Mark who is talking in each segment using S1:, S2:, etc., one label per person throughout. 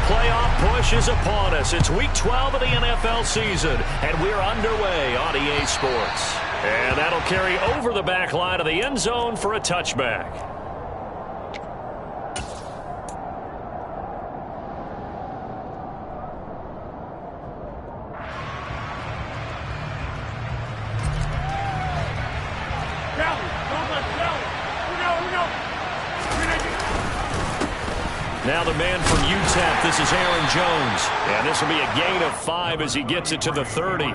S1: playoff push is upon us. It's Week 12 of the NFL season, and we're underway on EA Sports. And that'll carry over the back line of the end zone for a touchback. Now the man from UTEP, this is Aaron Jones. And this will be a gain of 5 as he gets it to the 30.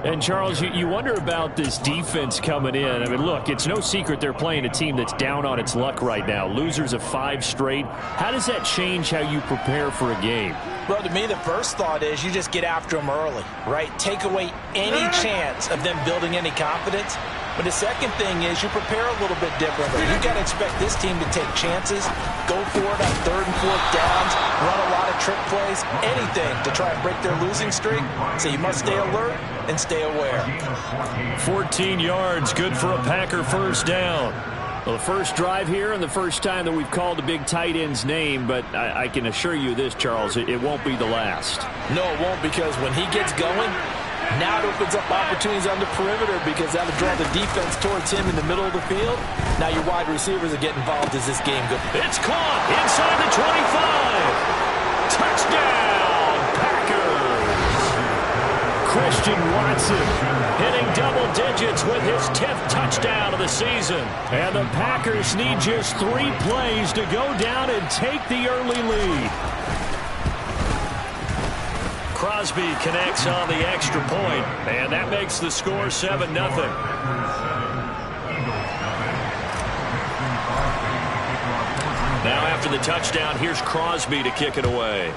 S2: And, Charles, you wonder about this defense coming in. I mean, look, it's no secret they're playing a team that's down on its luck right now. Losers of 5 straight. How does that change how you prepare for a game?
S3: Well, to me, the first thought is you just get after them early, right? Take away any chance of them building any confidence. But the second thing is you prepare a little bit differently. You got to expect this team to take chances, go for it on 3rd and 4th downs, run a lot of trick plays, anything to try and break their losing streak. So you must stay alert and stay aware.
S1: 14 yards, good for a Packer first down.
S2: Well, the first drive here and the first time that we've called a big tight end's name, but I can assure you this, Charles, it won't be the last.
S3: No, it won't, because when he gets going, now it opens up opportunities on the perimeter because that'll draw the defense towards him in the middle of the field. Now your wide receivers are getting involved as this game goes.
S1: It's caught inside the 25. Touchdown, Packers.
S2: Christian Watson
S1: hitting double digits with his 10th touchdown of the season.
S2: And the Packers need just 3 plays to go down and take the early lead.
S1: Crosby connects on the extra point, and that makes the score 7-0. Now after the touchdown, here's Crosby to kick it away.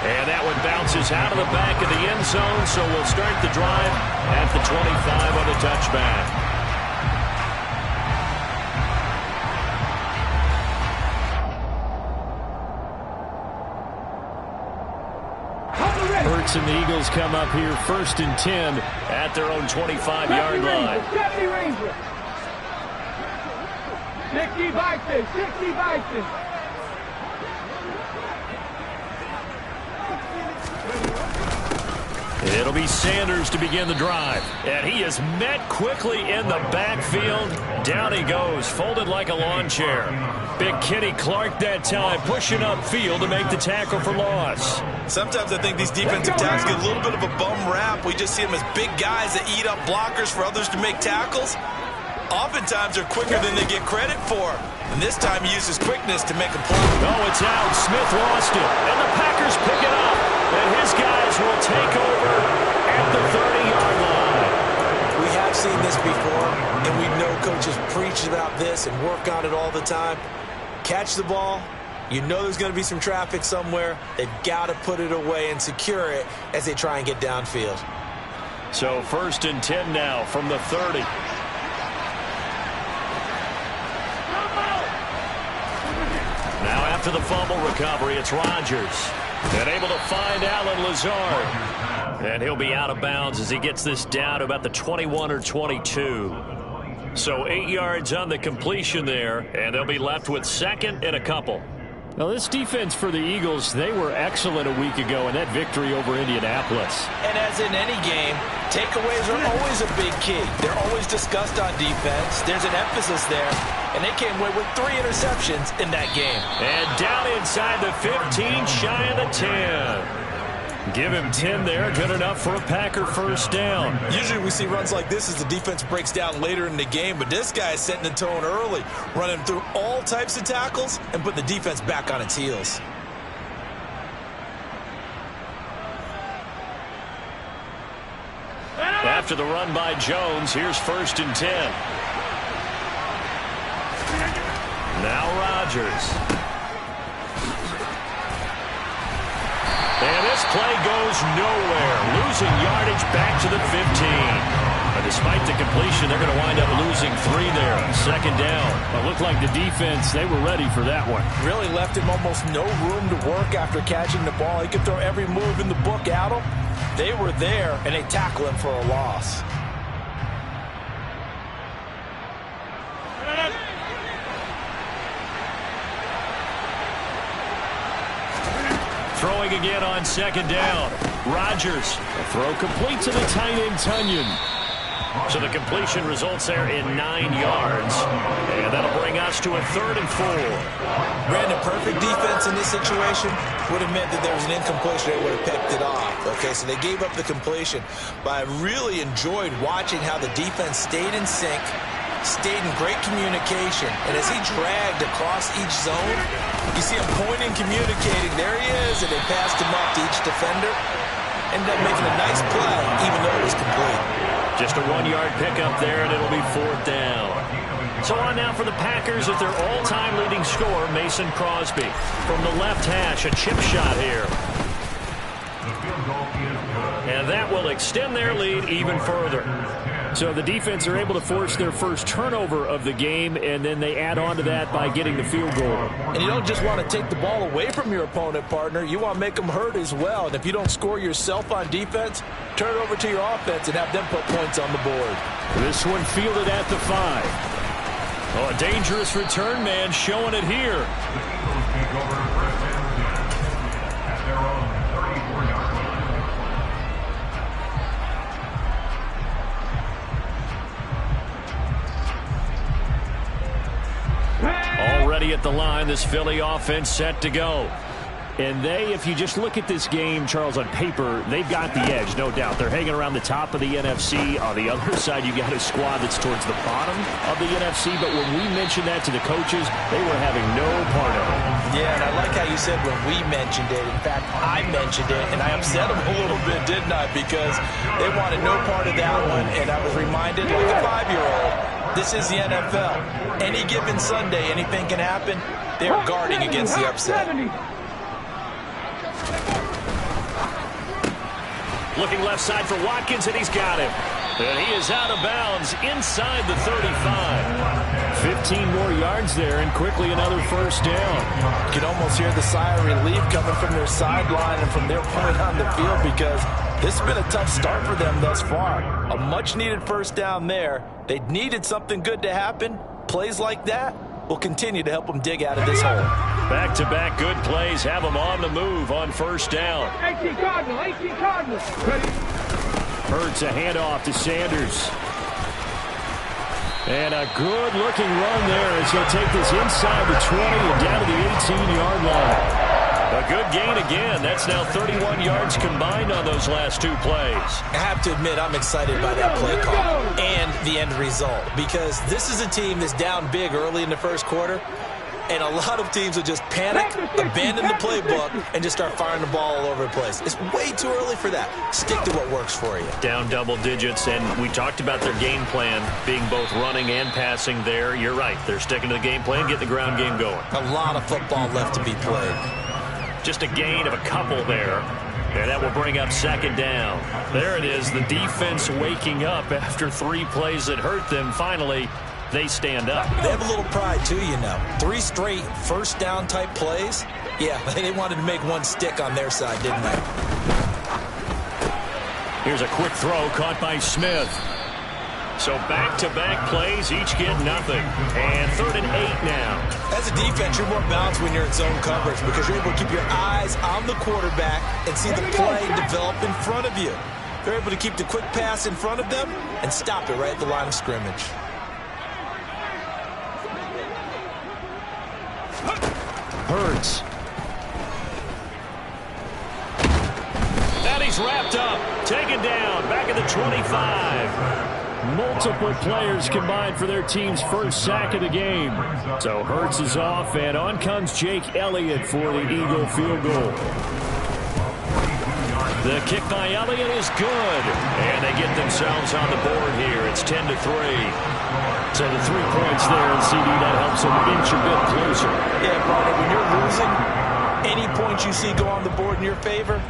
S1: And that one bounces out of the back of the end zone, so we'll start the drive at the 25 on the touchback.
S2: Hurts and the Eagles come up here 1st and 10
S1: at their own 25-yard line.
S4: 60 Vikings, 60 Vikings.
S1: It'll be Sanders to begin the drive. And he is met quickly in the backfield. Down he goes, folded like a lawn chair. Big Kenny Clark that time, pushing upfield to make the tackle for loss.
S5: Sometimes I think these defensive tackles get a little bit of a bum rap. We just see them as big guys that eat up blockers for others to make tackles. Oftentimes they're quicker than they get credit for. And this time he uses quickness to make a play.
S1: Oh, it's out. Smith lost it. And the Packers pick it up. And his guys will take over at the 30-yard line.
S3: We have seen this before, and we know coaches preach about this and work on it all the time. Catch the ball. You know there's going to be some traffic somewhere. They've got to put it away and secure it as they try and get downfield.
S1: So 1st and 10 now from the 30. Now after the fumble recovery, it's Rodgers. And able to find Allen Lazard. And he'll be out of bounds as he gets this down to about the 21 or 22. So 8 yards on the completion there, and they'll be left with 2nd and a couple.
S2: Now, this defense for the Eagles, they were excellent a week ago in that victory over Indianapolis.
S3: And as in any game, takeaways are always a big key. They're always discussed on defense. There's an emphasis there. And they came away with 3 interceptions in that game.
S1: And down inside the 15, shy of the 10. Give him 10 there, good enough for a Packer first down.
S5: Usually we see runs like this as the defense breaks down later in the game, but this guy is setting the tone early, running through all types of tackles and putting the defense back on its heels.
S1: After the run by Jones, here's 1st and 10. Now Rodgers. And this play goes nowhere. Losing yardage back to the 15. But despite the completion, they're going to wind up losing 3 there. 2nd down.
S2: It looked like the defense, they were ready for that one.
S3: Really left him almost no room to work after catching the ball. He could throw every move in the book at him. They were there, and they tackle him for a loss.
S1: Throwing again on second down. Rodgers.
S2: A throw complete to the tight end, Tunyon.
S1: So the completion results there in 9 yards. And that'll bring us to a 3rd and 4.
S3: Brandon, perfect defense in this situation would have meant that there was an incompletion. They would have picked it off. Okay, so they gave up the completion. But I really enjoyed watching how the defense stayed in sync, stayed in great communication. And as he dragged across each zone, you see him pointing, communicating. There he is, and they passed him up to each defender. Ended up making a nice play, even though it was complete.
S1: Just a 1-yard pickup there, and it'll be 4th down. So on now for the Packers at their all-time leading scorer, Mason Crosby. From the left hash, a chip shot here. And that will extend their lead even further.
S2: So the defense are able to force their first turnover of the game, and then they add on to that by getting the field goal.
S3: And you don't just want to take the ball away from your opponent, partner. You want to make them hurt as well. And if you don't score yourself on defense, turn it over to your offense and have them put points on the board.
S2: This one fielded at the 5.
S1: Oh, a dangerous return man showing it here. Already at the line, this Philly offense set to go.
S2: And they, if you just look at this game, Charles, on paper, they've got the edge, no doubt. They're hanging around the top of the NFC. On the other side, you got a squad that's towards the bottom of the NFC. But when we mentioned that to the coaches, they were having no part of it.
S3: Yeah, and I like how you said when we mentioned it. In fact, I mentioned it, and I upset them a little bit, didn't I? Because they wanted no part of that one, and I was reminded like a 5-year-old. This is the NFL. Any given Sunday, anything can happen. They're guarding against the upset.
S1: Looking left side for Watkins, and he's got him. And he is out of bounds inside the 35.
S2: 15 more yards there, and quickly another first down.
S3: You can almost hear the sigh of relief coming from their sideline and from their point on the field, because this has been a tough start for them thus far. A much-needed first down there. They needed something good to happen. Plays like that will continue to help them dig out of this hole.
S1: Back-to-back good plays have them on the move on first down.
S4: 18 Cardinals. Ready?
S2: Hurts a handoff to Sanders. And a good-looking run there as he'll take this inside the 20 and down to the 18-yard line.
S1: A good gain again. That's now 31 yards combined on those last 2 plays.
S3: I have to admit, I'm excited by that play call and the end result, because this is a team that's down big early in the first quarter, and a lot of teams will just panic, abandon the playbook, and just start firing the ball all over the place. It's way too early for that. Stick to what works for you.
S1: Down double digits, and we talked about their game plan being both running and passing there. You're right. They're sticking to the game plan, get the ground game going.
S3: A lot of football left to be played.
S1: Just a gain of a couple there. And that will bring up second down. There it is, the defense waking up after 3 plays that hurt them. Finally, they stand up.
S3: They have a little pride, too, you know. 3 straight first down type plays. Yeah, they wanted to make one stick on their side, didn't they?
S1: Here's a quick throw caught by Smith. So back-to-back plays, each get nothing. And 3rd and 8 now.
S3: As a defense, you're more balanced when you're in zone coverage, because you're able to keep your eyes on the quarterback and see the play develop in front of you. They're able to keep the quick pass in front of them and stop it right at the line of scrimmage.
S2: Hurts.
S1: And he's wrapped up, taken down, back at the 25.
S2: Multiple players combined for their team's first sack of the game. So Hurts is off, and on comes Jake Elliott for the Eagle field goal.
S1: The kick by Elliott is good. And they get themselves on the board here. It's 10-3.
S2: So the 3 points there, and CD, that helps them inch a bit closer.
S3: Yeah, partner, when you're losing, any points you see go on the board in your favor,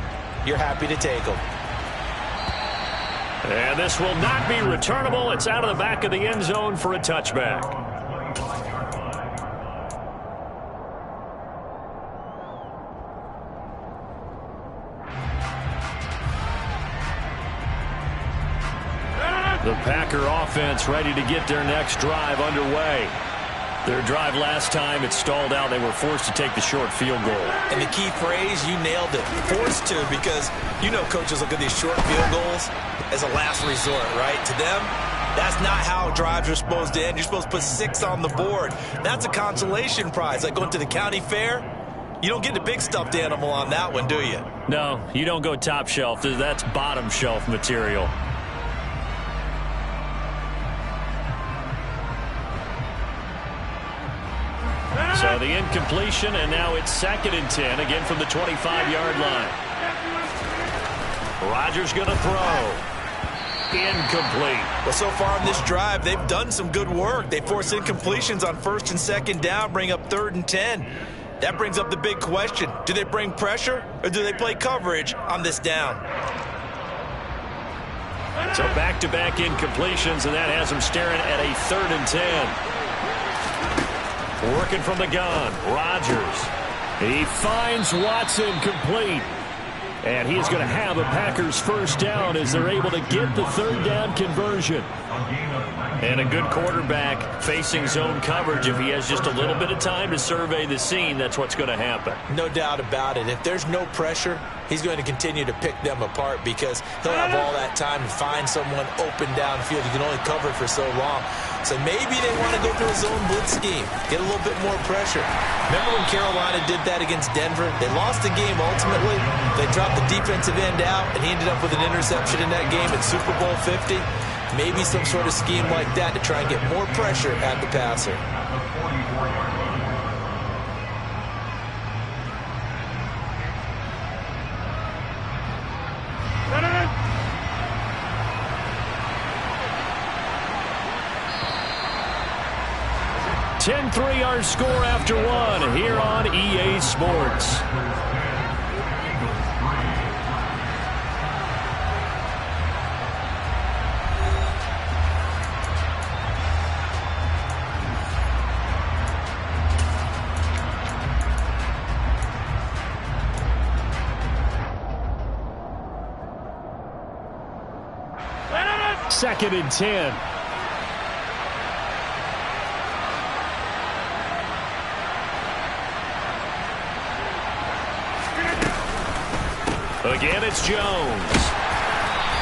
S3: you're happy to take them.
S1: And this will not be returnable. It's out of the back of the end zone for a touchback. The Packer offense ready to get their next drive underway.
S2: Their drive last time, it stalled out. They were forced to take the short field goal.
S3: And the key phrase, you nailed it. Forced to, because you know coaches look at these short field goals as a last resort, right? To them, that's not how drives are supposed to end. You're supposed to put 6 on the board. That's a consolation prize. Like going to the county fair, you don't get the big stuffed animal on that one, do you?
S2: No, you don't go top shelf. That's bottom shelf material. So the incompletion, and now it's 2nd and 10, again from the 25-yard line. Rodgers going to throw. Incomplete.
S3: Well, so far on this drive, they've done some good work. They force incompletions on 1st and 2nd down, bring up 3rd and 10. That brings up the big question. Do they bring pressure, or do they play coverage on this down?
S2: So back-to-back incompletions, and that has them staring at a 3rd and 10. Working from the gun, Rodgers. He finds Watson complete. And he's going to have a Packers first down as they're able to get the 3rd down conversion. And a good quarterback facing zone coverage. If he has just a little bit of time to survey the scene, that's what's going to happen.
S3: No doubt about it. If there's no pressure, he's going to continue to pick them apart because he'll have all that time to find someone open downfield. You can only cover for so long. So maybe they want to go through a zone blitz scheme, get a little bit more pressure. Remember when Carolina did that against Denver? They lost the game ultimately. They dropped the defensive end out, and he ended up with an interception in that game at Super Bowl 50. Maybe some sort of scheme like that to try and get more pressure at the passer.
S2: $10-3 our score after 1 here on EA Sports. Second and 10. Again, it's Jones.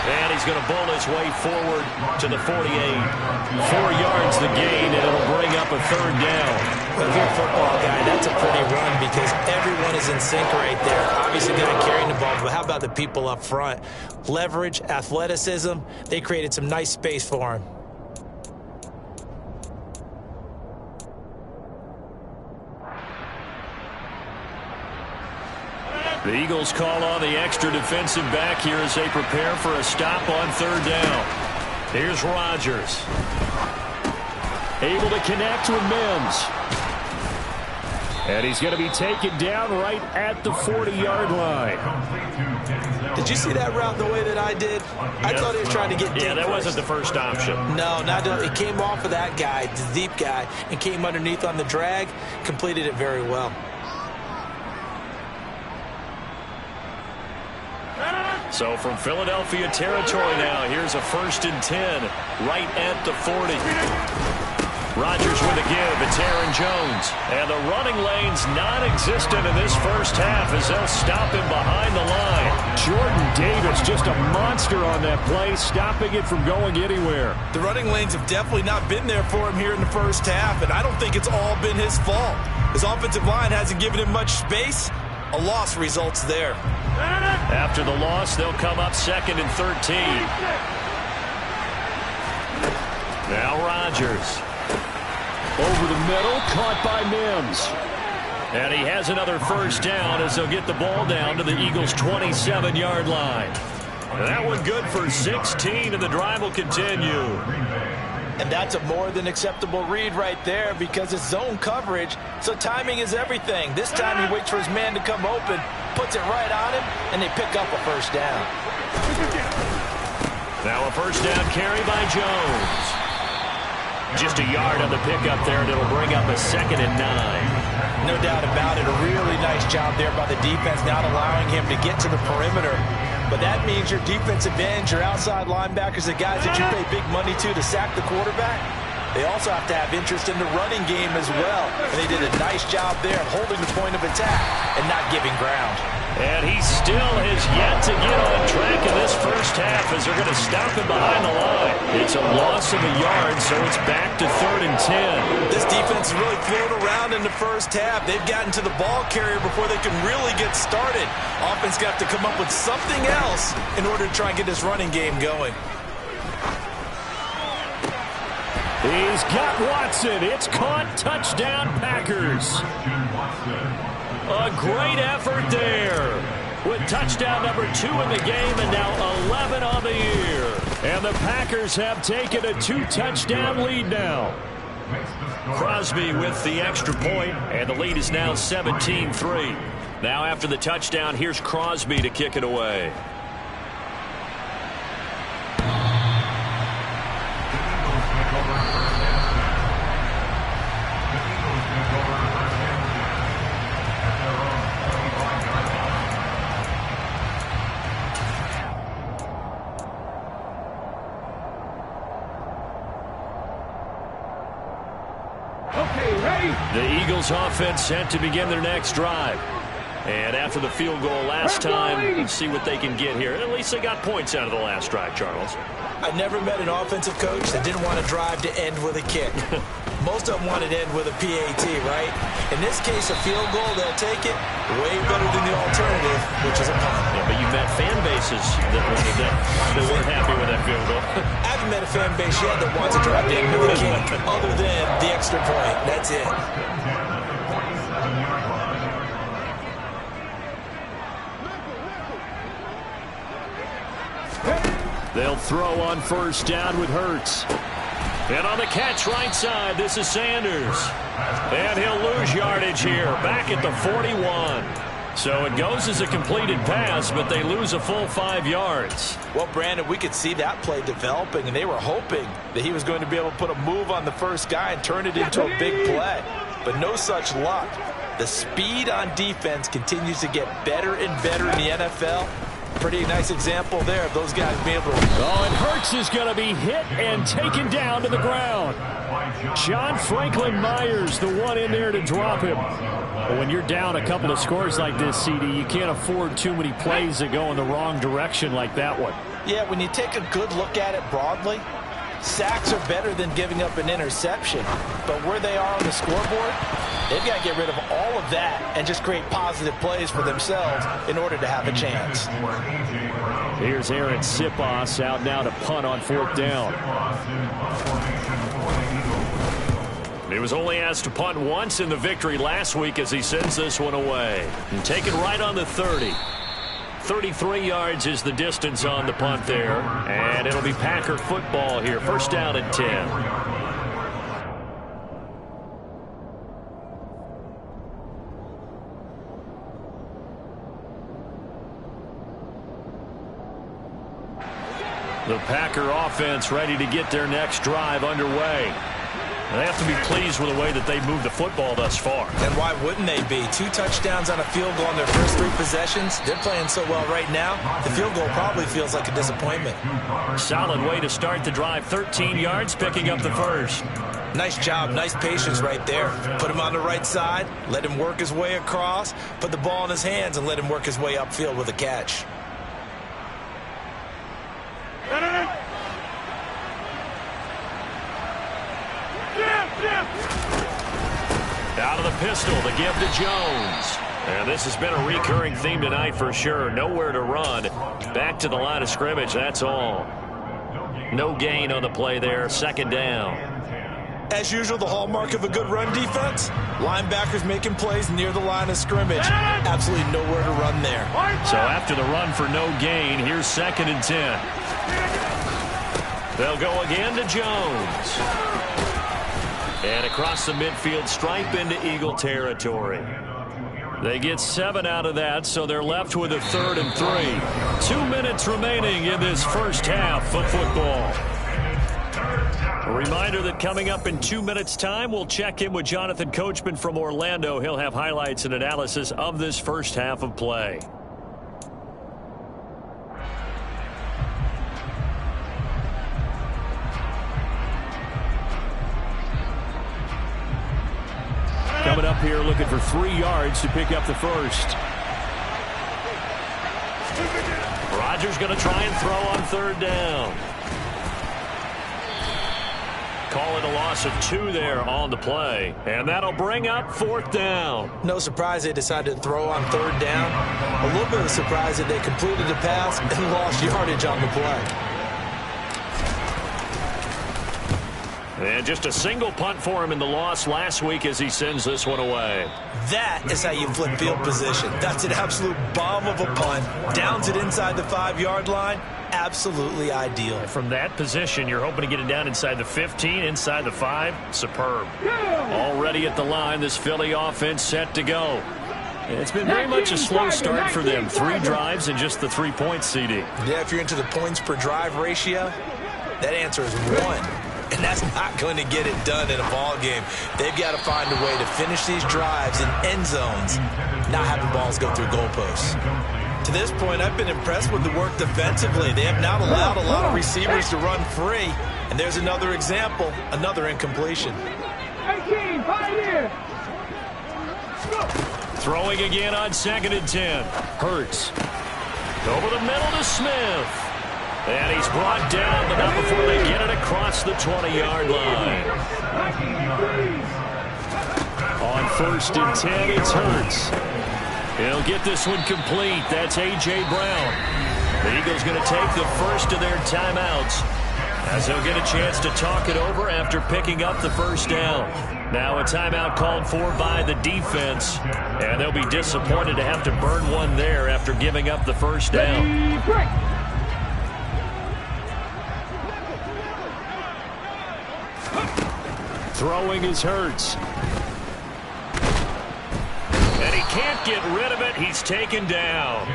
S2: And he's going to bull his way forward to the 48. 4 yards the gain, and it'll bring up a 3rd down.
S3: Well, if you're a football guy, that's a pretty run because everyone is in sync right there. Obviously, guy carrying the ball, but how about the people up front? Leverage, athleticism, they created some nice space for him.
S2: The Eagles call on the extra defensive back here as they prepare for a stop on 3rd down. Here's Rodgers. Able to connect with Mims. And he's going to be taken down right at the 40-yard line.
S3: Did you see that route the way that I did? I thought he was trying to get deep.
S2: Yeah, that wasn't the first option.
S3: No, not it came off of that guy, the deep guy, and came underneath on the drag. Completed it very well.
S2: So from Philadelphia territory now, here's a 1st and 10 right at the 40. Rodgers with a give. It's Aaron Jones. And the running lane's non-existent in this first half as they'll stop him behind the line. Jordan Davis just a monster on that play, stopping it from going anywhere.
S3: The running lanes have definitely not been there for him here in the first half, and I don't think it's all been his fault. His offensive line hasn't given him much space. A loss results there.
S2: After the loss, they'll come up 2nd and 13. Now Rodgers. Over the middle, caught by Mims. And he has another first down as they'll get the ball down to the Eagles' 27-yard line. And that one good for 16, and the drive will continue.
S3: And that's a more than acceptable read right there because it's zone coverage, so timing is everything. This time he waits for his man to come open, puts it right on him, and they pick up a first down.
S2: Now a first down carry by Jones. Just a yard on the pickup there, and it'll bring up a 2nd and 9.
S3: No doubt about it. A really nice job there by the defense, not allowing him to get to the perimeter. But that means your defensive ends, your outside linebackers, the guys that you pay big money to sack the quarterback, They also have to have interest in the running game as well. And they did a nice job there of holding the point of attack and not giving ground.
S1: And he still has yet to get on track in this first half as they're going to stop him behind the line. It's a loss of a yard, so it's back to 3rd and 10.
S5: This defense really flown around in the first half. They've gotten to the ball carrier before they can really get started. Offense got to come up with something else in order to try and get this running game going.
S2: He's got Watson. It's caught. Touchdown, Packers. A great effort there with touchdown number 2 in the game and now 11 on the year. And the Packers have taken a 2-touchdown lead now.
S1: Crosby with the extra point, and the lead is now 17-3. Now after the touchdown, here's Crosby to kick it away. The Eagles offense set to begin their next drive. And after the field goal last time, let's see what they can get here. At least they got points out of the last drive, Charles.
S3: I never met an offensive coach that didn't want to drive to end with a kick. Most of them wanted to end with a PAT, right? In this case, a field goal, they'll take it way better than the alternative, which is a punt.
S1: Yeah, but you met fan bases that weren't happy with that field goal.
S3: I haven't met a fan base yet that wants to drive to end with a kick other than the extra point. That's it.
S2: They'll throw on first down with Hurts.
S1: And on the catch right side, this is Sanders. And he'll lose yardage here, back at the 41. So it goes as a completed pass, but they lose a full 5 yards.
S3: Well, Brandon, we could see that play developing, and they were hoping that he was going to be able to put a move on the first guy and turn it into a big play. But no such luck. The speed on defense continues to get better and better in the NFL. Pretty nice example there of those guys being able to...
S2: Oh, and Hurts is going to be hit and taken down to the ground. John Franklin Myers, the one in there to drop him. But when you're down a couple of scores like this, CD, you can't afford too many plays that go in the wrong direction like that one.
S3: Yeah, when you take a good look at it broadly, sacks are better than giving up an interception. But where they are on the scoreboard, they've got to get rid of all of that and just create positive plays for themselves in order to have a chance.
S2: Here's Aaron Sipos out now to punt on 4th down.
S1: He was only asked to punt once in the victory last week as he sends this one away. And taken right on the 30. 33 yards is the distance on the punt there. And it'll be Packer football here. First down and 10. The Packer offense ready to get their next drive underway. They have to be pleased with the way that they've moved the football thus far.
S3: And why wouldn't they be? 2 touchdowns on a field goal on their first 3 possessions. They're playing so well right now, the field goal probably feels like a disappointment.
S1: Solid way to start the drive. 13 yards, picking up the first.
S3: Nice job, nice patience right there. Put him on the right side, let him work his way across, put the ball in his hands, and let him work his way upfield with a catch.
S1: Out of the pistol, the give to Jones. And this has been a recurring theme tonight for sure. Nowhere to run. Back to the line of scrimmage, that's all. No gain on the play there. Second down.
S3: As usual, the hallmark of a good run defense, linebackers making plays near the line of scrimmage. Absolutely nowhere to run there.
S1: So after the run for no gain, here's 2nd and 10. They'll go again to Jones. And across the midfield stripe into Eagle territory. They get 7 out of that, so they're left with a 3rd and 3. 2 minutes remaining in this first half of football. A reminder that coming up in 2 minutes' time, we'll check in with Jonathan Coachman from Orlando. He'll have highlights and analysis of this first half of play.
S2: coming up here looking for 3 yards to pick up the first.
S1: Rodgers going to try and throw on 3rd down. Call it a loss of 2 there on the play. And that'll bring up 4th down.
S3: No surprise they decided to throw on 3rd down. A little bit of surprise that they completed the pass and lost yardage on the play.
S1: And just a single punt for him in the loss last week as he sends this one away.
S3: That is how you flip field position. That's an absolute bomb of a punt. Downs it inside the 5-yard line. Absolutely ideal.
S1: From that position, you're hoping to get it down inside the 15, inside the 5. Superb. Already at the line, this Philly offense set to go. It's been very much a slow start for them. 3 drives and just the 3 points, CD.
S3: Yeah, if you're into the points per drive ratio, that answer is 1. And that's not going to get it done in a ball game. They've got to find a way to finish these drives in end zones, not having balls go through goalposts. To this point, I've been impressed with the work defensively. They have not allowed a lot of receivers to run free. And there's another example, another incompletion.
S4: 18, pioneer.
S1: Throwing again on 2nd and 10. Hurts. Over the middle to Smith. And he's brought down, but not before they get it across the 20-yard line.
S2: On 1st and 10, it's Hurts. He'll get this one complete. That's A.J. Brown. The Eagles going to take the first of their timeouts as they'll get a chance to talk it over after picking up the 1st down. Now a timeout called for by the defense, and they'll be disappointed to have to burn one there after giving up the 1st down. Throwing is Hurts.
S1: And he can't get rid of it. He's taken down.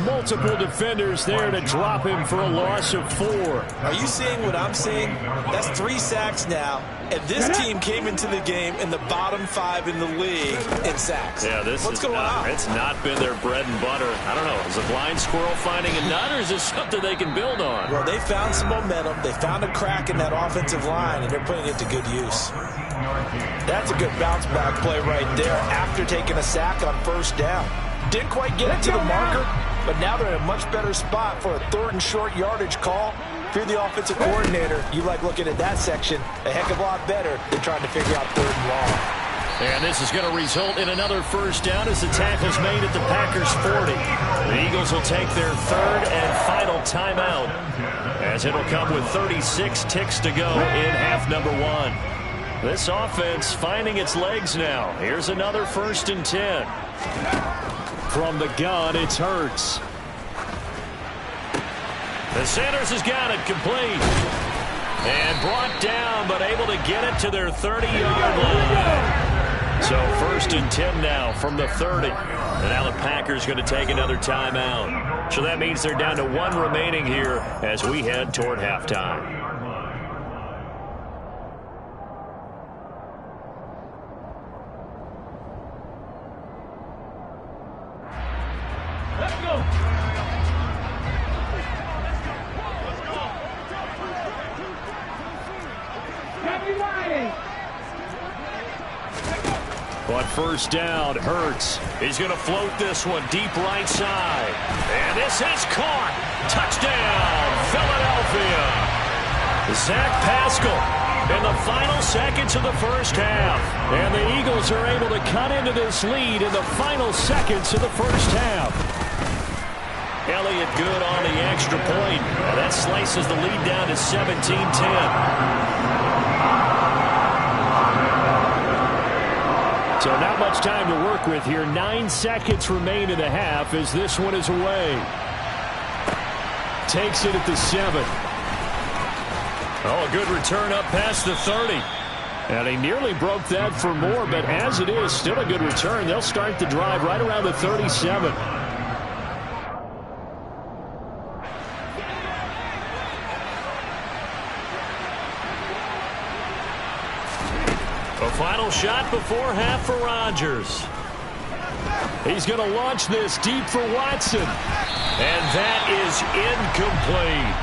S2: Multiple defenders there to drop him for a loss of 4.
S3: Are you seeing what I'm seeing? That's 3 sacks now. And this team came into the game in the bottom 5 in the league in sacks.
S1: Yeah,
S3: What's going on?
S1: It's not been their bread and butter. I don't know. Is a blind squirrel finding a nut, or is this something they can build on?
S3: Well, they found some momentum. They found a crack in that offensive line, and they're putting it to good use. That's a good bounce back play right there after taking a sack on 1st down. Didn't quite get it to the marker, but now they're in a much better spot for a 3rd and short yardage call. If you're the offensive coordinator, you like looking at that section a heck of a lot better than trying to figure out 3rd and long.
S1: And this is going to result in another 1st down as the tackle's made at the Packers' 40. The Eagles will take their 3rd and final timeout as it'll come with 36 ticks to go in half number 1. This offense finding its legs now. Here's another 1st and 10.
S2: From the gun, it's Hurts.
S1: The Sanders has got it complete. And brought down, but able to get it to their 30-yard line. So 1st and 10 now from the 30. And now the Packers going to take another timeout. So that means they're down to 1 remaining here as we head toward halftime.
S4: Let's go.
S2: On 1st down, Hurts.
S1: He's going to float this one deep right side. And this is caught. Touchdown, Philadelphia. Zach Pascal in the final seconds of the 1st half.
S2: And the Eagles are able to cut into this lead in the final seconds of the 1st half.
S1: Elliott good on the extra point. And that slices the lead down to 17-10.
S2: So not much time to work with here. 9 seconds remain in the half as this one is away. Takes it at the 7.
S1: Oh, a good return up past the 30.
S2: And he nearly broke that for more, but as it is, still a good return. They'll start the drive right around the 37.
S1: A final shot before half for Rodgers.
S2: He's going to launch this deep for Watson.
S1: And that is incomplete.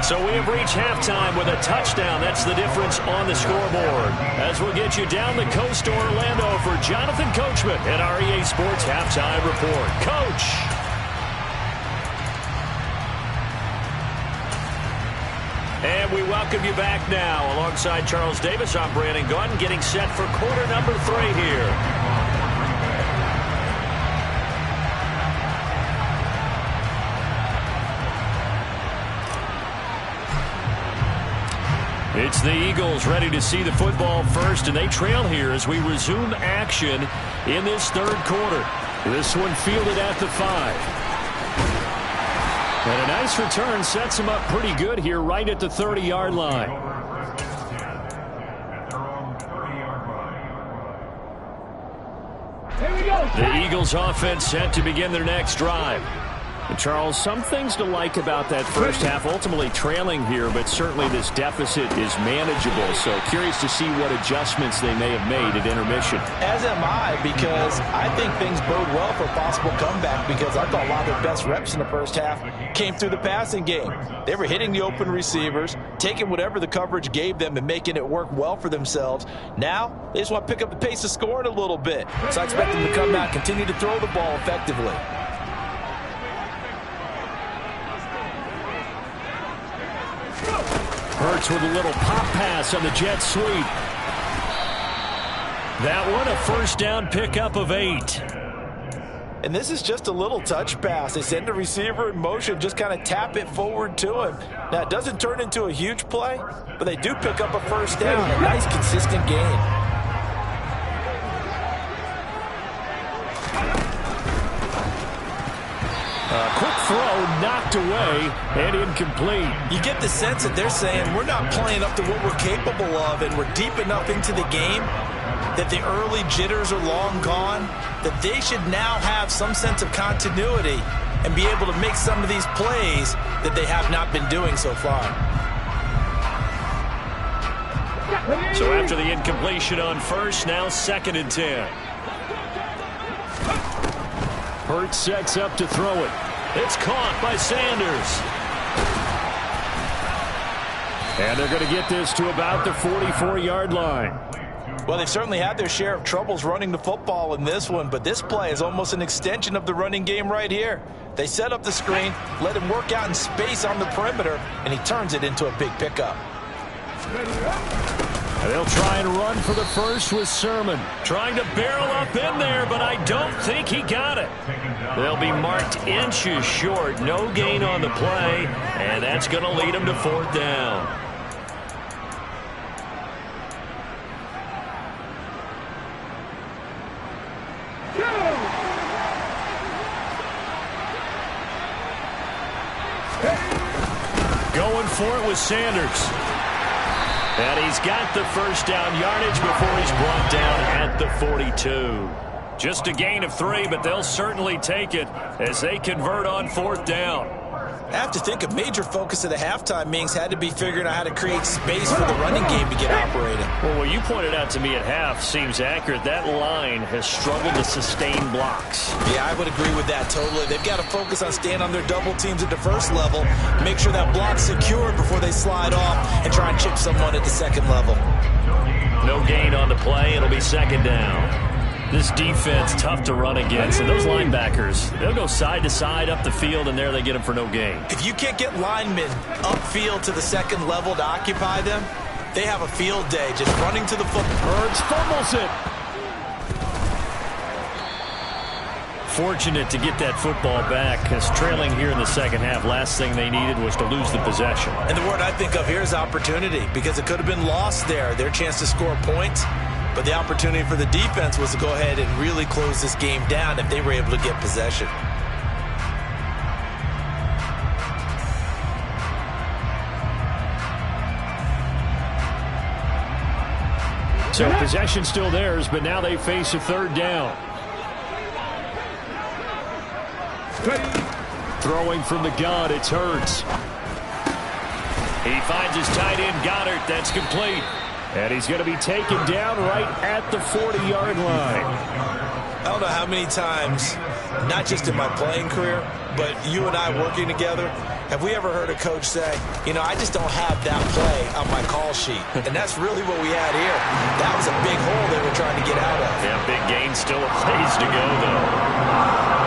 S1: So we have reached halftime with a touchdown. That's the difference on the scoreboard. As we'll get you down the coast to Orlando for Jonathan Coachman at our EA Sports Halftime Report. Coach. And we welcome you back now. Alongside Charles Davis, I'm Brandon Gunn, getting set for quarter number 3 here. It's the Eagles ready to see the football first, and they trail here as we resume action in this third quarter. This one fielded at the 5. And a nice return sets him up pretty good here right at the 30-yard line. The Eagles offense set to begin their next drive. And Charles, some things to like about that first half, ultimately trailing here, but certainly this deficit is manageable. So curious to see what adjustments they may have made at intermission.
S3: As am I, because I think things bode well for a possible comeback, because I thought a lot of their best reps in the first half came through the passing game. They were hitting the open receivers, taking whatever the coverage gave them and making it work well for themselves. Now, they just want to pick up the pace of scoring a little bit. So I expect them to come out, continue to throw the ball effectively.
S1: Hurts with a little pop pass on the jet sweep. That one, a first down pickup of 8.
S3: And this is just a little touch pass. They send the receiver in motion, just kind of tap it forward to him. Now, it doesn't turn into a huge play, but they do pick up a first down. A nice, consistent gain.
S1: Quick throw, knocked away, and incomplete.
S3: You get the sense that they're saying we're not playing up to what we're capable of, and we're deep enough into the game that the early jitters are long gone, that they should now have some sense of continuity and be able to make some of these plays that they have not been doing so far.
S1: So after the incompletion on first, now 2nd and 10. Hurts sets up to throw it. It's caught by Sanders. And they're going to get this to about the 44-yard line.
S3: Well, they've certainly had their share of troubles running the football in this one, but this play is almost an extension of the running game right here. They set up the screen, let him work out in space on the perimeter, and he turns it into a big pickup.
S1: And they'll try and run for the first with Sermon. Trying to barrel up in there, but I don't think he got it. They'll be marked inches short. No gain on the play, and that's going to lead them to 4th down. Going for it with Sanders. And he's got the first down yardage before he's brought down at the 42. Just a gain of 3, but they'll certainly take it as they convert on 4th down.
S3: I have to think a major focus of the halftime meetings had to be figuring out how to create space for the running game to get operating.
S1: Well, what you pointed out to me at half seems accurate. That line has struggled to sustain blocks.
S3: Yeah, I would agree with that totally. They've got to focus on staying on their double teams at the first level, make sure that block's secured before they slide off, and try and chip someone at the second level.
S1: No gain on the play. It'll be 2nd down. This defense, tough to run against. And those linebackers, they'll go side to side up the field, and there they get them for no gain.
S3: If you can't get linemen upfield to the second level to occupy them, they have a field day just running to the football.
S1: Hurts fumbles it. Fortunate to get that football back, because trailing here in the second half, last thing they needed was to lose the possession.
S3: And the word I think of here is opportunity, because it could have been lost there, their chance to score points. But the opportunity for the defense was to go ahead and really close this game down if they were able to get possession.
S1: So possession still theirs, but now they face a 3rd down. Throwing from the gun, it's Hurts. He finds his tight end, Goddard. That's complete. And he's going to be taken down right at the 40-yard line.
S3: I don't know how many times, not just in my playing career, but you and I working together, Have we ever heard a coach say, you know, I just don't have that play on my call sheet? And that's really what we had here. That was a big hole they were trying to get out of.
S1: Yeah, big gain, still a ways to go, though.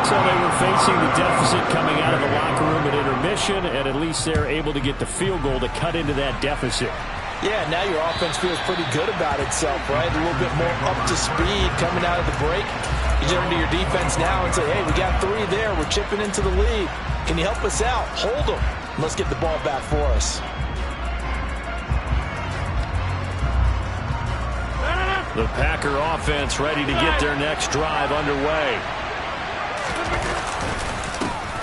S2: So they were facing the deficit coming out of the locker room at intermission, and at least they're able to get the field goal to cut into that deficit.
S3: Yeah, now your offense feels pretty good about itself, right? A little bit more up to speed coming out of the break. You turn to your defense now and say, hey, we got 3 there. We're chipping into the lead. Can you help us out? Hold them. Let's get the ball back for us.
S1: The Packer offense ready to get their next drive underway.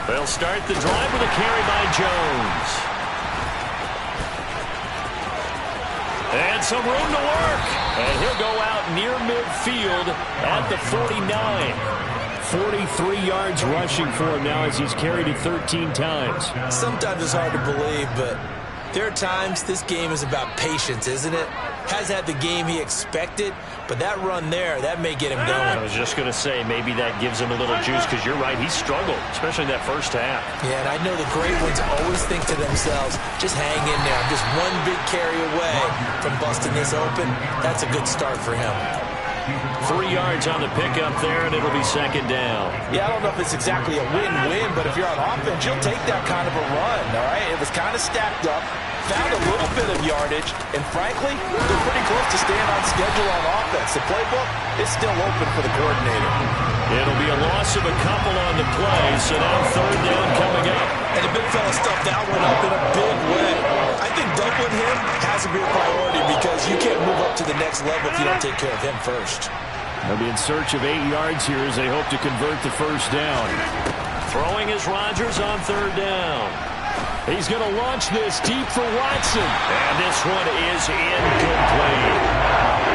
S1: They'll start the drive with a carry by Jones. And some room to work. And he'll go out near midfield at the 49.
S2: 43 yards rushing for him now as he's carried it 13 times.
S3: Sometimes it's hard to believe, but there are times this game is about patience, isn't it? Has had the game he expected, but that run there, that may get him going.
S1: I was just going to say, maybe that gives him a little juice, because you're right, he struggled, especially in that first half.
S3: Yeah, and I know the great ones always think to themselves, just hang in there. I'm just one big carry away from busting this open. That's a good start for him.
S1: 3 yards on the pickup there, and it'll be second down.
S3: Yeah, I don't know if it's exactly a win-win, but if you're on offense, you'll take that kind of a run, all right? It was kind of stacked up, found a little bit of yardage, and frankly, they're pretty close to staying on schedule on offense. The playbook is still open for the coordinator.
S1: It'll be a loss of a couple on the play, so now third down coming up.
S3: And the big fella stuffed that one up in a big way. I think doubling him has to be a priority because you can't move up to the next level if you don't take care of him first.
S2: They'll be in search of 8 yards here as they hope to convert the first down.
S1: Throwing is Rodgers on third down.
S2: He's going to launch this deep for Watson.
S1: And this one is incomplete.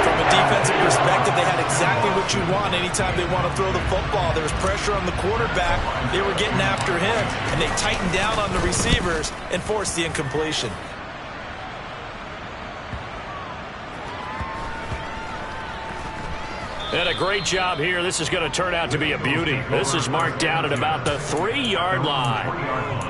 S3: From a defensive perspective, they had exactly what you want anytime they want to throw the football. There was pressure on the quarterback. They were getting after him, and they tightened down on the receivers and forced the incompletion.
S1: And a great job here. This is going to turn out to be a beauty. This is marked out at about the 3-yard line.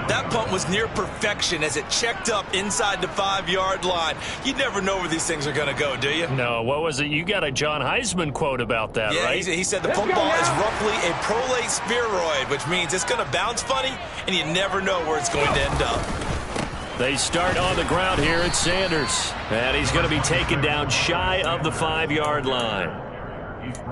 S5: That punt was near perfection as it checked up inside the 5-yard line. You never know where these things are going to go, do you?
S1: No, what was it? You got a John Heisman quote about that,
S5: yeah,
S1: right?
S5: He said the football is roughly a prolate spheroid, which means it's going to bounce funny, and you never know where it's going to end up.
S1: They start on the ground here at Sanders. And he's going to be taken down shy of the 5-yard line.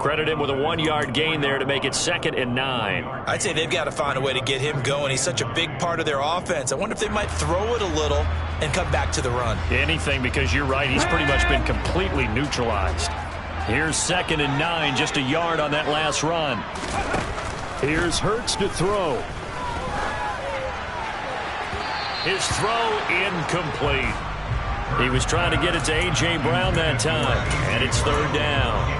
S1: Credit him with a 1-yard gain there to make it 2nd and 9.
S3: I'd say they've got to find a way to get him going. He's such a big part of their offense. I wonder if they might throw it a little and come back to the run.
S1: Anything, because you're right. He's pretty much been completely neutralized. Here's 2nd and 9, just a yard on that last run.
S2: Here's Hurts to throw.
S1: His throw incomplete. He was trying to get it to A.J. Brown that time, and it's third down.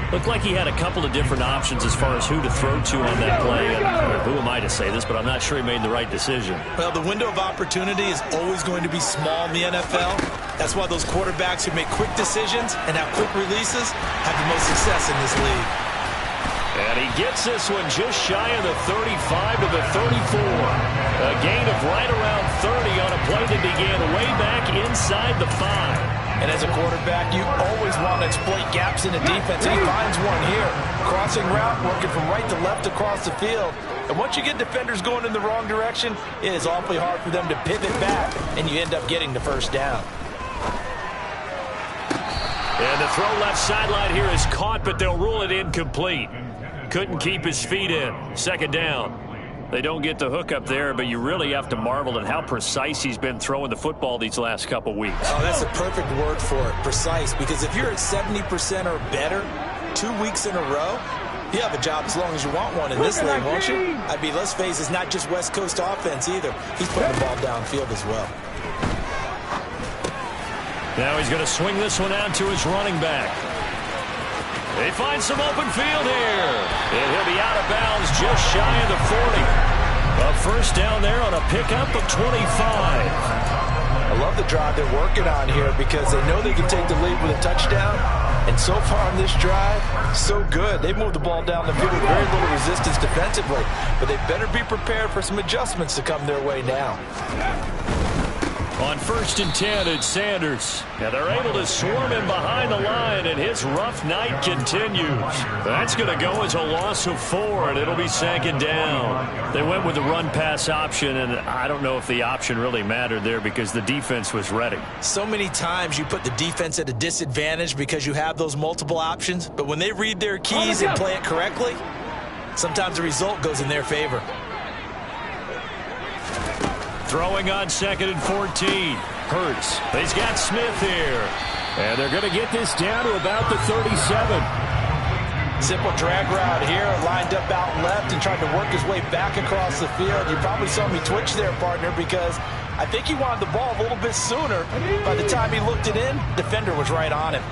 S1: Looked like he had a couple of different options as far as who to throw to on that play. And who am I to say this, but I'm not sure he made the right decision.
S3: Well, the window of opportunity is always going to be small in the NFL. That's why those quarterbacks who make quick decisions and have quick releases have the most success in this league.
S1: And he gets this one just shy of the 35 to the 34. A gain of right around 30 on a play that began way back inside the 5.
S3: And as a quarterback, you always want to exploit gaps in the defense. And he finds one here. Crossing route, working from right to left across the field. And once you get defenders going in the wrong direction, it is awfully hard for them to pivot back, and you end up getting the first down.
S1: And the throw left sideline here is caught, but they'll rule it incomplete. Couldn't keep his feet in. 2nd down. They don't get the hook up there, but you really have to marvel at how precise he's been throwing the football these last couple weeks.
S3: Oh, that's a perfect word for it, precise, because if you're at 70% or better 2 weeks in a row, you have a job as long as you want one in this league, won't you? I mean, let's face it, it's not just West Coast offense either. He's putting the ball downfield as well.
S1: Now he's going to swing this one out to his running back. They find some open field here. And he'll be out of bounds just shy of the 40. A first down there on a pickup of 25.
S3: I love the drive they're working on here because they know they can take the lead with a touchdown, And so far on this drive, so good. They've moved the ball down the field with very little resistance defensively. But they better be prepared for some adjustments to come their way now.
S1: On 1st and 10, it's Sanders. Now they're able to swarm him behind the line, and his rough night continues. That's going to go as a loss of 4, and it'll be 2nd down. They went with the run-pass option, and I don't know if the option really mattered there because the defense was ready.
S3: So many times you put the defense at a disadvantage because you have those multiple options, but when they read their keys and play it correctly, sometimes the result goes in their favor.
S1: Throwing on 2nd and 14. Hurts. He's got Smith here.
S2: And they're going to get this down to about the 37.
S3: Simple drag route here, lined up out left and tried to work his way back across the field. You probably saw me twitch there, partner, because I think he wanted the ball a little bit sooner. By the time he looked it in, defender was right on him.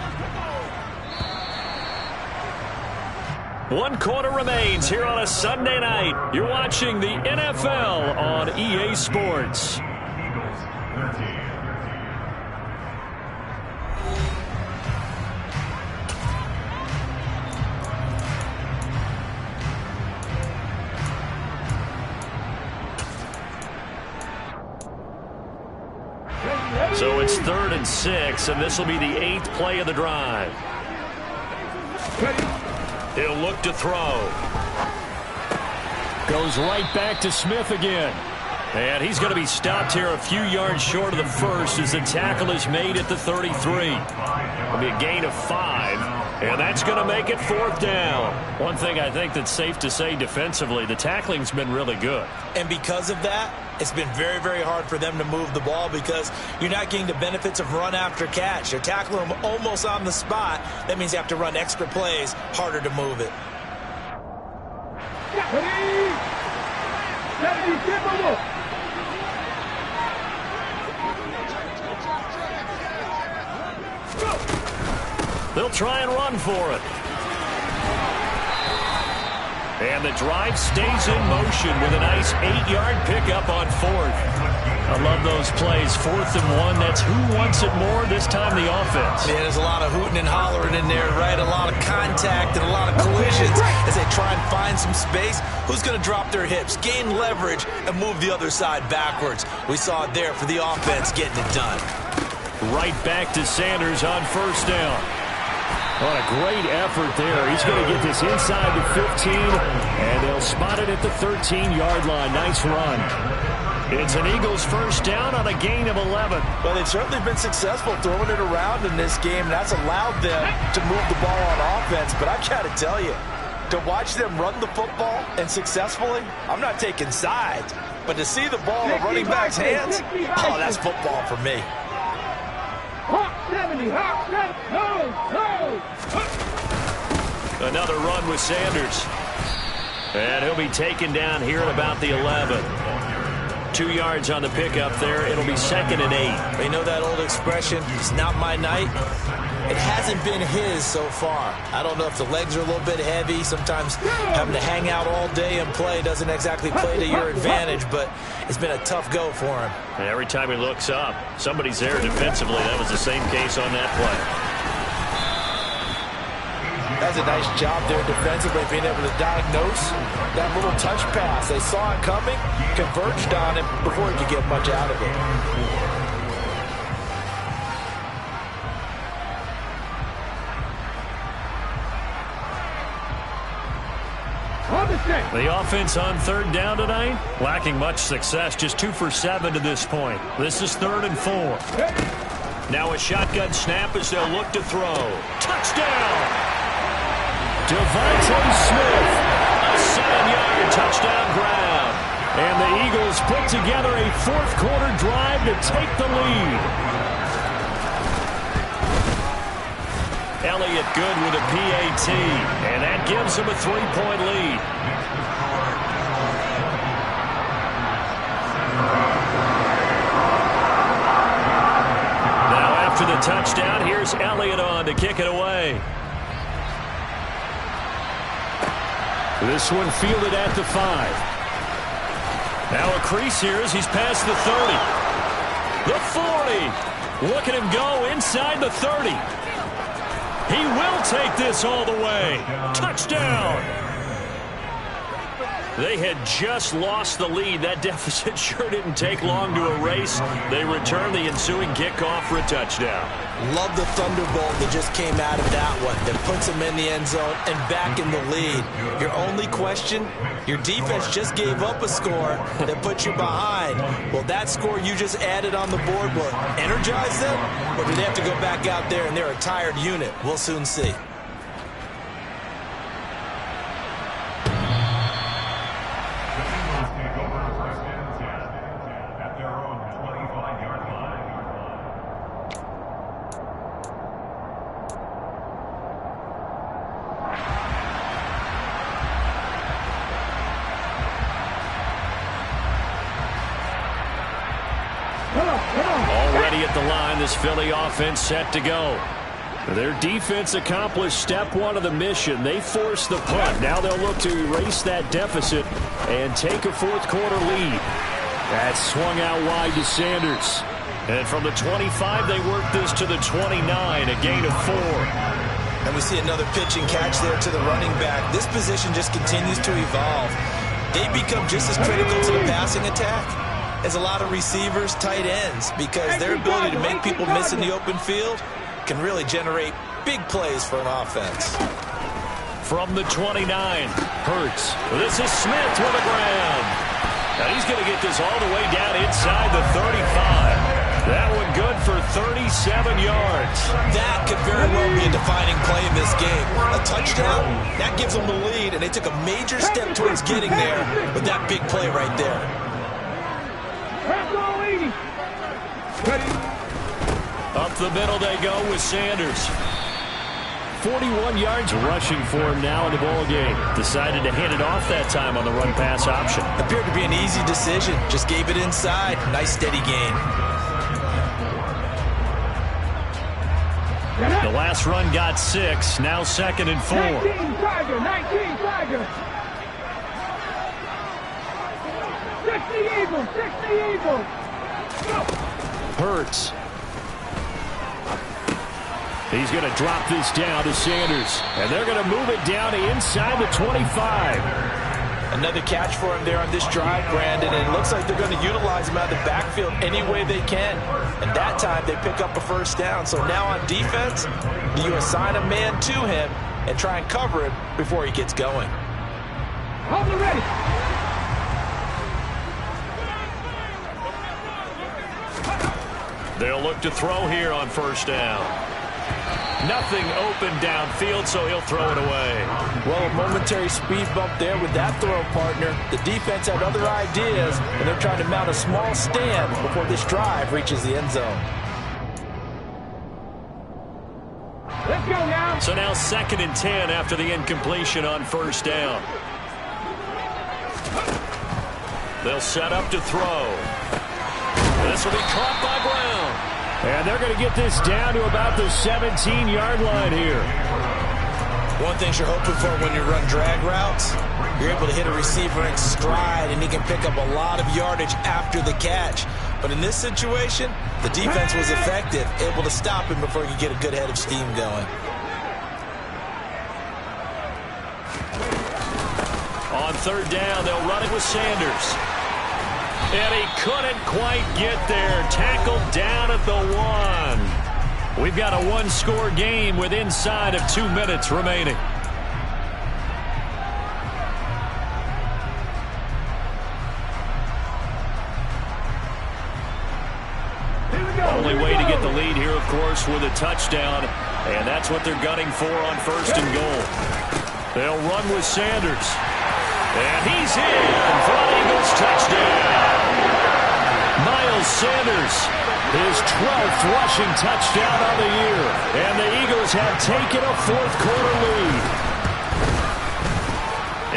S1: 1 quarter remains here on a Sunday night. You're watching the NFL on EA Sports. So it's 3rd and 6, and this will be the 8th play of the drive. He'll look to throw.
S2: Goes right back to Smith again.
S1: And he's going to be stopped here a few yards short of the first as the tackle is made at the 33. It'll be a gain of 5, and that's going to make it 4th down. One thing I think that's safe to say defensively, the tackling's been really good.
S3: And because of that, it's been very, very hard for them to move the ball because you're not getting the benefits of run after catch. They're tackling them almost on the spot. That means you have to run extra plays, harder to move it.
S1: They'll try and run for it. And the drive stays in motion with a nice 8-yard pickup on 4th. I love those plays. 4th and 1. That's who wants it more, this time the offense.
S3: Yeah, there's a lot of hooting and hollering in there, right? A lot of contact and a lot of collisions as they try and find some space. Who's going to drop their hips, gain leverage, and move the other side backwards? We saw it there for the offense getting it done.
S1: Right back to Sanders on 1st down.
S2: What a great effort there. He's going to get this inside the 15, and they'll spot it at the 13-yard line. Nice run.
S1: It's an Eagles 1st down on a gain of 11.
S3: Well, they've certainly been successful throwing it around in this game. That's allowed them to move the ball on offense. But I've got to tell you, to watch them run the football and successfully, I'm not taking sides. But to see the ball in the running back's hands, oh, that's football for me.
S1: Another run with Sanders. And he'll be taken down here at about the 11. 2 yards on the pickup there. It'll be 2nd and 8.
S3: They know that old expression, it's not my night. It hasn't been his so far. I don't know if the legs are a little bit heavy. Sometimes having to hang out all day and play doesn't exactly play to your advantage, but it's been a tough go for him.
S1: And every time he looks up, somebody's there defensively. That was the same case on that play.
S3: That's a nice job there defensively, being able to diagnose that little touch pass. They saw it coming, converged on him before he could get much out of it.
S1: The offense on 3rd down tonight, lacking much success, just 2 for 7 to this point. This is 3rd and 4. Now a shotgun snap as they'll look to throw. Touchdown!
S2: Devontae Smith.
S1: A 7-yard touchdown grab.
S2: And the Eagles put together a 4th quarter drive to take the lead.
S1: Elliott good with a PAT, and that gives him a 3-point lead. Now after the touchdown, here's Elliott on to kick it away.
S2: This one fielded at the 5.
S1: Now a crease here as he's past the 30. The 40. Look at him go inside the 30. He will take this all the way. Touchdown. They had just lost the lead. That deficit sure didn't take long to erase. They return the ensuing kickoff for a touchdown.
S3: Love the thunderbolt that just came out of that one that puts them in the end zone and back in the lead. Your only question, your defense just gave up a score that put you behind. Well, that score you just added on the board will energize them, or do they have to go back out there and they're a tired unit? We'll soon see.
S1: Already at the line, this Philly offense set to go. Their defense accomplished step one of the mission. They forced the punt. Now they'll look to erase that deficit and take a fourth quarter lead. That swung out wide to Sanders. And from the 25, they work this to the 29, a gain of 4.
S3: And we see another pitch and catch there to the running back. This position just continues to evolve. They become just as critical to the passing attack as a lot of receivers, tight ends, because their ability to make people miss in the open field can really generate big plays for an offense.
S1: From the 29, Hurts. This is Smith with the ground. And he's going to get this all the way down inside the 35. That one good for 37 yards.
S3: That could very well be a defining play in this game. A touchdown, that gives them the lead, and they took a major step towards getting there with that big play right there.
S1: Up the middle they go with Sanders. 41 yards rushing for him now in the ball game. Decided to hand it off that time on the run-pass option.
S3: Appeared to be an easy decision. Just gave it inside. Nice steady gain.
S1: The last run got 6. Now 2nd and 4.
S4: 19 Tiger, 19 Tiger. 60 Eagles, 60 Eagles.
S1: Hurts. He's going to drop this down to Sanders. And they're going to move it down to inside the 25.
S3: Another catch for him there on this drive, Brandon. And it looks like they're going to utilize him out of the backfield any way they can. And that time they pick up a first down. So now on defense, do you assign a man to him and try and cover him before he gets going?
S4: Hold it ready.
S1: They'll look to throw here on first down. Nothing open downfield, so he'll throw it away.
S3: Well, a momentary speed bump there with that throw, partner. The defense had other ideas, and they're trying to mount a small stand before this drive reaches the end zone.
S4: Let's go now.
S1: So now 2nd and 10 after the incompletion on first down. They'll set up to throw. This will be caught by Brown.
S2: And they're going to get this down to about the 17-yard line here.
S3: One thing you're hoping for when you run drag routes, you're able to hit a receiver in stride, and he can pick up a lot of yardage after the catch. But in this situation, the defense was effective, able to stop him before he could get a good head of steam going.
S1: On 3rd down, they'll run it with Sanders. And he couldn't quite get there. Tackled down at the 1. We've got a 1-score game with inside of 2 minutes remaining. Only way to get the lead here, of course, with a touchdown. And that's what they're gunning for on 1st and goal. They'll run with Sanders. And he's in for an Eagles touchdown. Miles Sanders, his 12th rushing touchdown of the year. And the Eagles have taken a 4th quarter lead.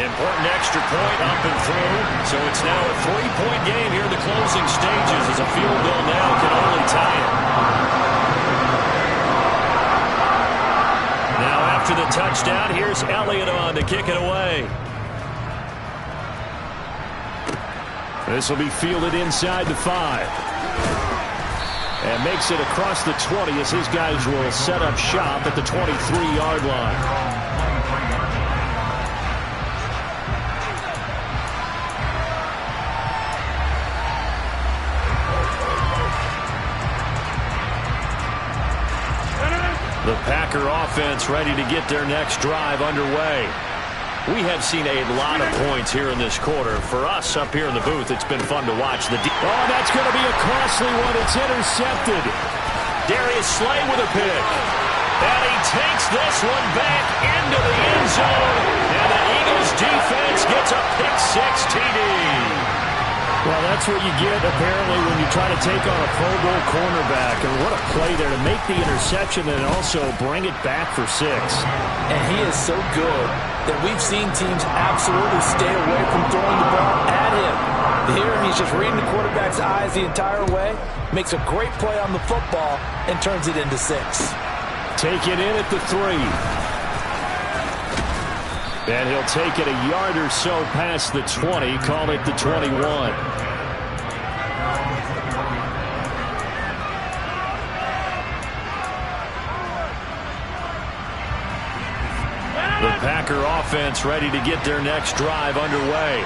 S1: Important extra point up and through. So it's now a 3-point game here in the closing stages as a field goal now can only tie it. Now after the touchdown, here's Elliott on to kick it away. This will be fielded inside the 5.
S2: And makes it across the 20 as his guys will set up shop at the 23-yard line. The Packer offense ready to get their next drive underway. We have seen a lot of points here in this quarter. For us up here in the booth, it's been fun to watch. Oh, that's going to be a costly one. It's intercepted.
S1: Darius Slay with a pick. And he takes this one back into the end zone. And the Eagles defense gets a pick-6 TD.
S2: Well, that's what you get, apparently, when you try to take on a Pro Bowl cornerback. And what a play there to make the interception and also bring it back for 6.
S3: And he is so good that we've seen teams absolutely stay away from throwing the ball at him. Here, he's just reading the quarterback's eyes the entire way, makes a great play on the football, and turns it into 6.
S2: Take it in at the 3. And he'll take it a yard or so past the 20, call it the 21. The Packer offense ready to get their next drive underway.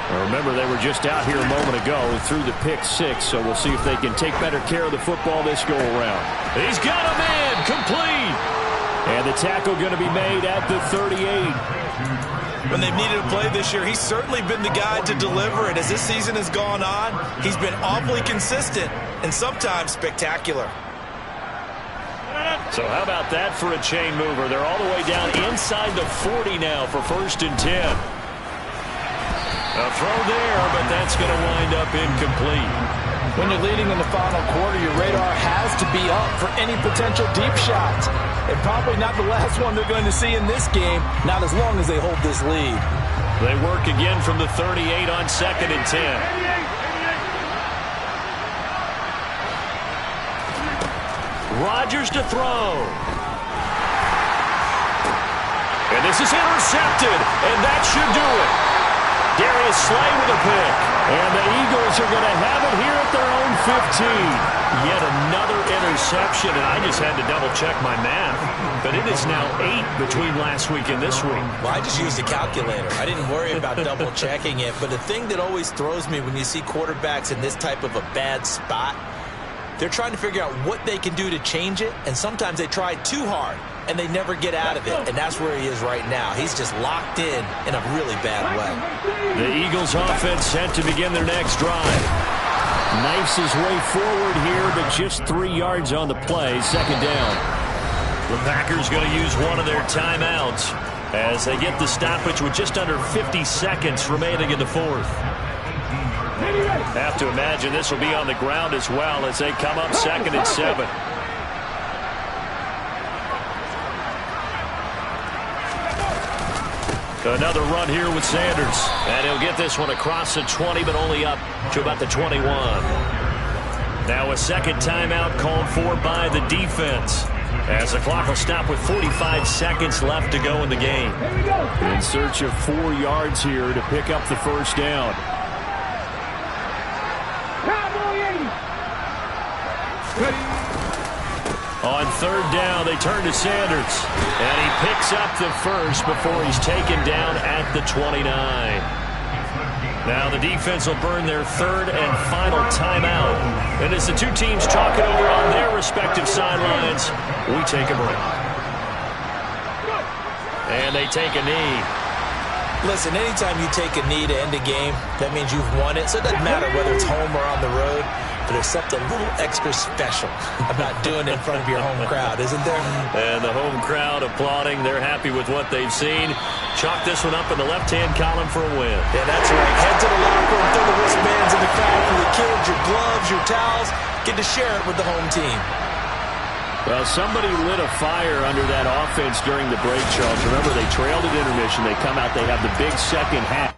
S2: Now remember, they were just out here a moment ago through the pick-6, so we'll see if they can take better care of the football this go-around.
S1: He's got a man, complete.
S2: And the tackle going to be made at the 38.
S5: When they've needed a play this year, he's certainly been the guy to deliver it. As this season has gone on, he's been awfully consistent and sometimes spectacular.
S1: So how about that for a chain mover? They're all the way down inside the 40 now for 1st and 10. A throw there, but that's going to wind up incomplete.
S3: When you're leading in the final quarter, your radar has to be up for any potential deep shots. And probably not the last one they're going to see in this game, not as long as they hold this lead.
S1: They work again from the 38 on 2nd and 10. Rodgers to throw. And this is intercepted, and that should do it. Darius Slay with a pick.
S2: And the Eagles are going to have it here at their own 15.
S1: Yet another interception, and I just had to double-check my math. But it is now 8 between last week and this week.
S3: Well, I just used a calculator. I didn't worry about double-checking it. But the thing that always throws me when you see quarterbacks in this type of a bad spot, they're trying to figure out what they can do to change it, and sometimes they try too hard, and they never get out of it. And that's where he is right now. He's just locked in a really bad way.
S1: The Eagles offense set to begin their next drive.
S2: Knifes his way forward here, but just 3 yards on the play. 2nd down.
S1: The Packers going to use one of their timeouts as they get the stoppage with just under 50 seconds remaining in the 4th. Have to imagine this will be on the ground as well as they come up 2nd and 7. Another run here with Sanders. And he'll get this one across the 20, but only up to about the 21. Now a 2nd timeout called for by the defense, as the clock will stop with 45 seconds left to go in the game.
S2: In search of 4 yards here to pick up the 1st down.
S1: On 3rd down, they turn to Sanders. And he picks up the 1st before he's taken down at the 29. Now the defense will burn their 3rd and final timeout. And as the two teams talk it over on their respective sidelines, we take a break. And they take a knee.
S3: Listen, anytime you take a knee to end a game, that means you've won it. So it doesn't matter whether it's home or on the road. But there's something a little extra special about doing it in front of your home crowd, isn't there?
S1: And the home crowd applauding. They're happy with what they've seen. Chalk this one up in the left-hand column for a win.
S3: Yeah, that's right. Head to the locker room, throw the wristbands in the crowd for the kids, your gloves, your towels. Get to share it with the home team.
S2: Well, somebody lit a fire under that offense during the break, Charles. Remember, they trailed at intermission. They come out, they have the big second half.